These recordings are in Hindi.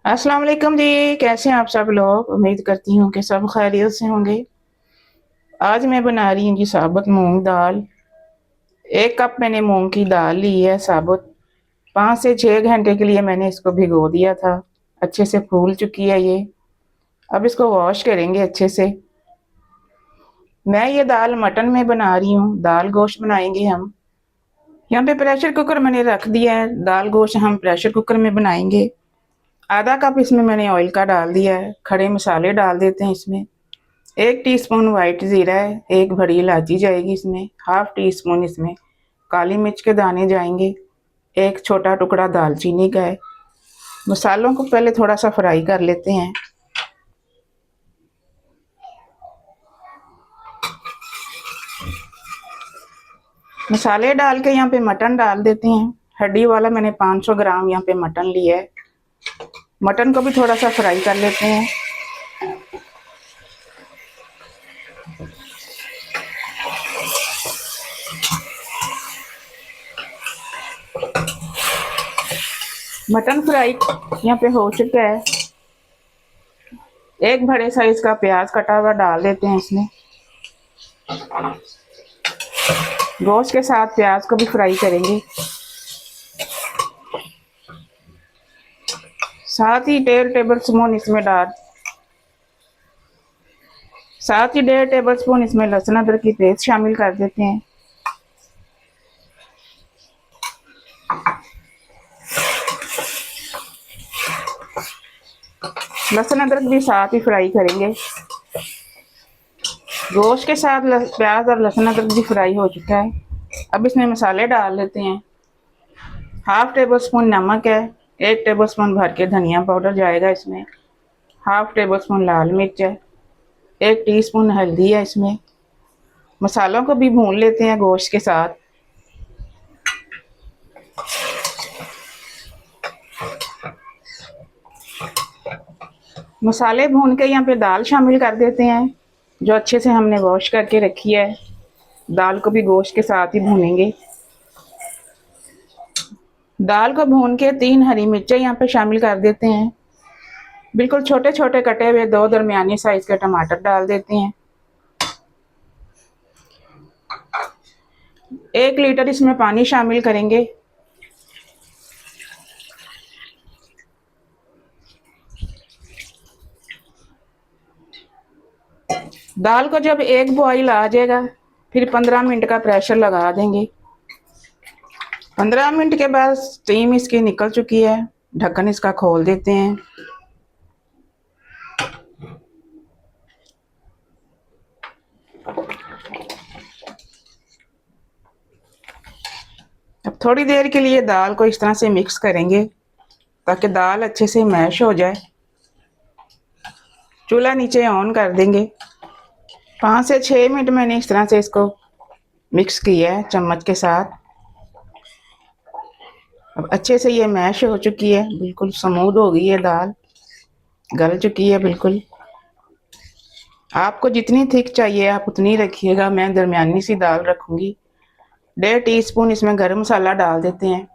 अस्सलाम वालेकुम जी। कैसे हैं आप सब लोग? उम्मीद करती हूँ कि सब खैरियत से होंगे। आज मैं बना रही हूँ जी साबुत मूंग दाल। 1 कप मैंने मूंग की दाल ली है साबुत। 5 से 6 घंटे के लिए मैंने इसको भिगो दिया था। अच्छे से फूल चुकी है ये। अब इसको वॉश करेंगे अच्छे से। मैं ये दाल मटन में बना रही हूँ, दाल गोश्त बनाएंगे हम। यहाँ पे प्रेशर कुकर मैंने रख दिया है, दाल गोश्त हम प्रेशर कुकर में बनाएंगे। आधा कप इसमें मैंने ऑयल का डाल दिया है। खड़े मसाले डाल देते हैं इसमें। 1 टीस्पून वाइट ज़ीरा है, एक बड़ी इलायची जाएगी इसमें, हाफ टी स्पून इसमें काली मिर्च के दाने जाएंगे, एक छोटा टुकड़ा दालचीनी का है। मसालों को पहले थोड़ा सा फ्राई कर लेते हैं। मसाले डाल के यहाँ पे मटन डाल देते हैं। हड्डी वाला मैंने 500 ग्राम यहाँ पे मटन लिया है। मटन को भी थोड़ा सा फ्राई कर लेते हैं। मटन फ्राई यहाँ पे हो चुका है। एक बड़े साइज का प्याज कटा हुआ डाल देते हैं इसमें। गोश्त के साथ प्याज को भी फ्राई करेंगे। साथ ही 1.5 टेबल स्पून इसमें डाल साथ ही 1.5 टेबल स्पून इसमें लहसुन अदरक की पेस्ट शामिल कर देते हैं। लहसुन अदरक भी साथ ही फ्राई करेंगे। गोश्त के साथ प्याज और लहसुन अदरक भी फ्राई हो चुका है। अब इसमें मसाले डाल लेते हैं। हाफ टेबल स्पून नमक है, 1 टेबल स्पून भर के धनिया पाउडर जाएगा इसमें, हाफ टेबल स्पून लाल मिर्च है, 1 टीस्पून हल्दी है इसमें। मसालों को भी भून लेते हैं गोश्त के साथ। मसाले भून के यहाँ पे दाल शामिल कर देते हैं, जो अच्छे से हमने वॉश करके रखी है। दाल को भी गोश्त के साथ ही भूनेंगे। दाल को भून के 3 हरी मिर्चें यहाँ पे शामिल कर देते हैं। बिल्कुल छोटे छोटे कटे हुए 2 दरमियानी साइज के टमाटर डाल देते हैं। 1 लीटर इसमें पानी शामिल करेंगे। दाल को जब एक बॉईल आ जाएगा, फिर 15 मिनट का प्रेशर लगा देंगे। 15 मिनट के बाद स्टीम इसकी निकल चुकी है। ढक्कन इसका खोल देते हैं। अब थोड़ी देर के लिए दाल को इस तरह से मिक्स करेंगे ताकि दाल अच्छे से मैश हो जाए। चूल्हा नीचे ऑन कर देंगे। 5 से 6 मिनट मैंने इस तरह से इसको मिक्स किया है चम्मच के साथ। अब अच्छे से ये मैश हो चुकी है, बिल्कुल स्मूथ हो गई है दाल, गल चुकी है बिल्कुल। आपको जितनी थिक चाहिए आप उतनी रखिएगा, मैं दरमियानी सी दाल रखूँगी। 1.5 टीस्पून इसमें गरम मसाला डाल देते हैं।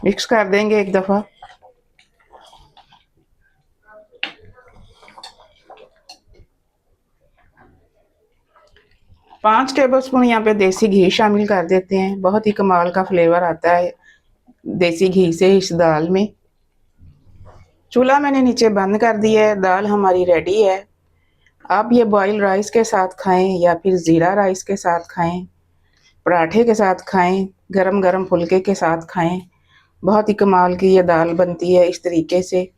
मिक्स कर देंगे एक दफ़ा। पाँच टेबल स्पून यहाँ पे देसी घी शामिल कर देते हैं। बहुत ही कमाल का फ्लेवर आता है देसी घी से इस दाल में। चूल्हा मैंने नीचे बंद कर दिया है। दाल हमारी रेडी है। आप ये बॉयल राइस के साथ खाएं या फिर ज़ीरा राइस के साथ खाएं, पराठे के साथ खाएं, गरम गरम फुल्के के साथ खाएं। बहुत ही कमाल की ये दाल बनती है इस तरीके से।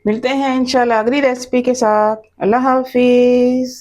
मिलते हैं इंशाल्लाह अगली रेसिपी के साथ। अल्लाह हाफिज़।